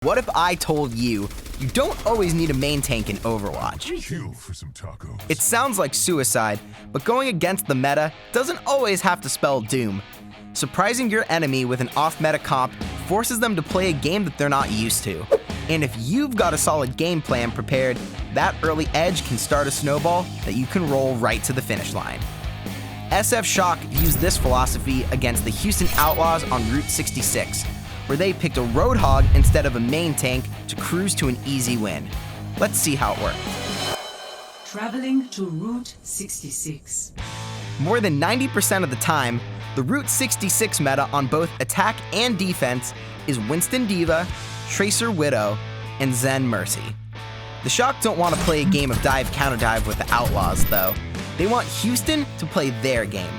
What if I told you you don't always need a main tank in Overwatch? Kill for some tacos. It sounds like suicide, but going against the meta doesn't always have to spell doom. Surprising your enemy with an off-meta comp forces them to play a game that they're not used to. And if you've got a solid game plan prepared, that early edge can start a snowball that you can roll right to the finish line. SF Shock used this philosophy against the Houston Outlaws on Route 66, where they picked a Roadhog instead of a main tank to cruise to an easy win. Let's see how it worked. Traveling to Route 66. More than 90% of the time, the Route 66 meta on both attack and defense is Winston D.Va, Tracer Widow, and Zen Mercy. The Shock don't want to play a game of dive-counter-dive with the Outlaws, though. They want Houston to play their game.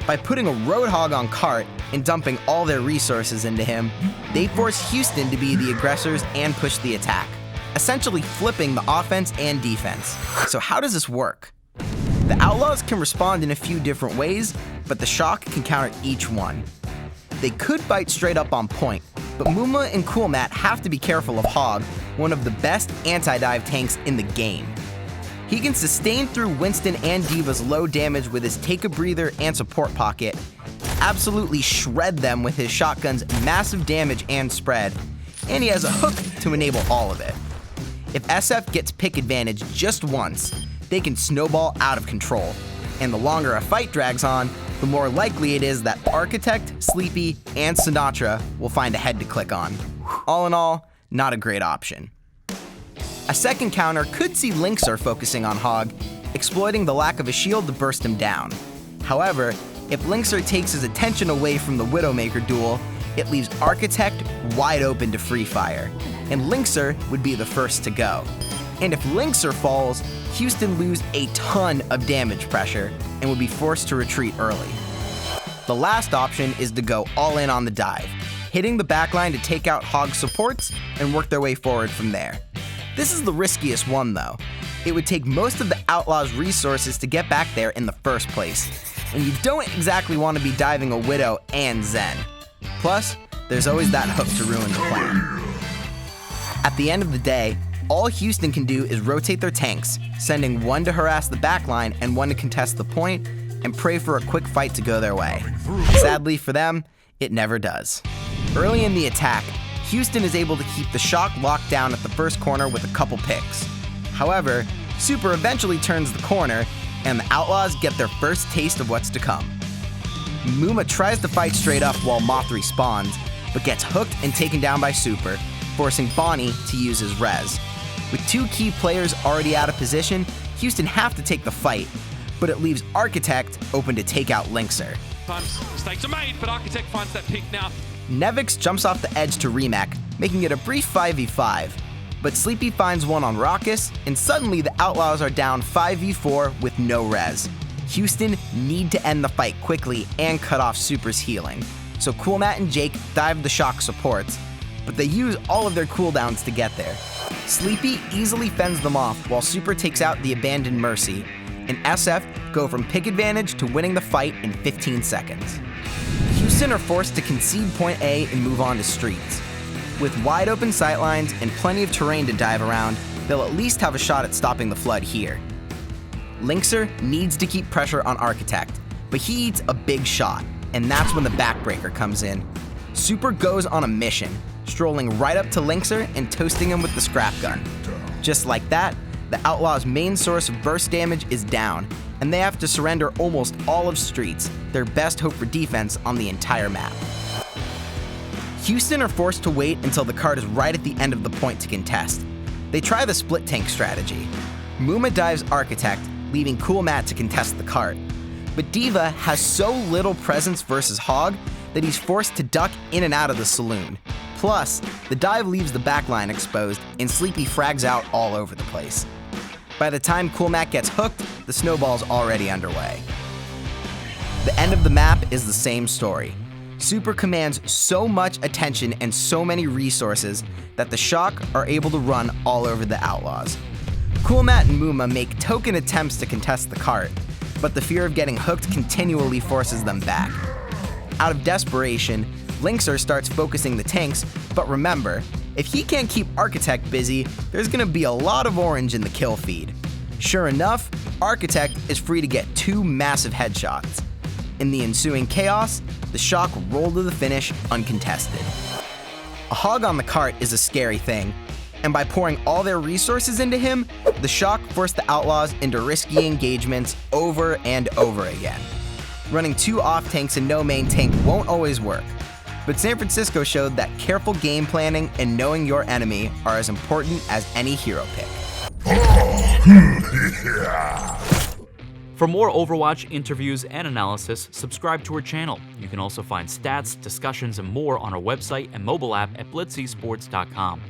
By putting a Roadhog on cart and dumping all their resources into him, they force Houston to be the aggressors and push the attack, essentially flipping the offense and defense. So how does this work? The Outlaws can respond in a few different ways, but the Shock can counter each one. They could bite straight up on point, but Muma and Cool Matt have to be careful of Hog, one of the best anti-dive tanks in the game. He can sustain through Winston and D.Va's low damage with his take-a-breather and support pocket, absolutely shred them with his shotgun's massive damage and spread, and he has a hook to enable all of it. If SF gets pick advantage just once, they can snowball out of control, and the longer a fight drags on, the more likely it is that Architect, Sleepy, and Sinatra will find a head to click on. All in all, not a great option. A second counter could see Linkser focusing on Hog, exploiting the lack of a shield to burst him down. However, if Linkser takes his attention away from the Widowmaker duel, it leaves Architect wide open to free fire, and Linkser would be the first to go. And if Linkser falls, Houston lose a ton of damage pressure and would be forced to retreat early. The last option is to go all in on the dive, hitting the backline to take out Hog's supports and work their way forward from there. This is the riskiest one though. It would take most of the Outlaws' resources to get back there in the first place, and you don't exactly want to be diving a Widow and Zen. Plus, there's always that hook to ruin the plan. At the end of the day, all Houston can do is rotate their tanks, sending one to harass the backline and one to contest the point, and pray for a quick fight to go their way. Sadly for them, it never does. Early in the attack, Houston is able to keep the Shock locked down at the first corner with a couple picks. However, Super eventually turns the corner, and the Outlaws get their first taste of what's to come. Muma tries to fight straight up while Moth respawns, but gets hooked and taken down by Super, forcing Bonnie to use his res. With two key players already out of position, Houston have to take the fight, but it leaves Architect open to take out Linkser. Mistakes are made, but Architect finds that pick now. Nevix jumps off the edge to Remec, making it a brief 5v5. But Sleepy finds one on Raucus, and suddenly the Outlaws are down 5v4 with no res. Houston need to end the fight quickly and cut off Super's healing, so Cool Matt and Jake dive the Shock supports, but they use all of their cooldowns to get there. Sleepy easily fends them off while Super takes out the abandoned Mercy, and SF go from pick advantage to winning the fight in 15 seconds. Houston are forced to concede point A and move on to streets. With wide open sightlines and plenty of terrain to dive around, they'll at least have a shot at stopping the flood here. Linkser needs to keep pressure on Architect, but he eats a big shot, and that's when the backbreaker comes in. Super goes on a mission, strolling right up to Linkser and toasting him with the scrap gun. Just like that, the Outlaws' main source of burst damage is down, and they have to surrender almost all of streets, their best hope for defense on the entire map. Houston are forced to wait until the cart is right at the end of the point to contest. They try the split tank strategy. Muma dives Architect, leaving Cool Matt to contest the cart. But D.Va has so little presence versus Hog that he's forced to duck in and out of the saloon. Plus, the dive leaves the backline exposed, and Sleepy frags out all over the place. By the time Cool Matt gets hooked, the snowball's already underway. The end of the map is the same story. Super commands so much attention and so many resources that the Shock are able to run all over the Outlaws. Cool Matt and Muma make token attempts to contest the cart, but the fear of getting hooked continually forces them back. Out of desperation, Linkser starts focusing the tanks, but remember, If he can't keep Architect busy, there's gonna be a lot of orange in the kill feed. Sure enough, Architect is free to get 2 massive headshots. In the ensuing chaos, the Shock roll to the finish uncontested. A hog on the cart is a scary thing, and by pouring all their resources into him, the Shock forced the Outlaws into risky engagements over and over again. Running 2 off tanks and no main tank won't always work, but San Francisco showed that careful game planning and knowing your enemy are as important as any hero pick. For more Overwatch interviews and analysis, subscribe to our channel. You can also find stats, discussions, and more on our website and mobile app at blitzesports.com.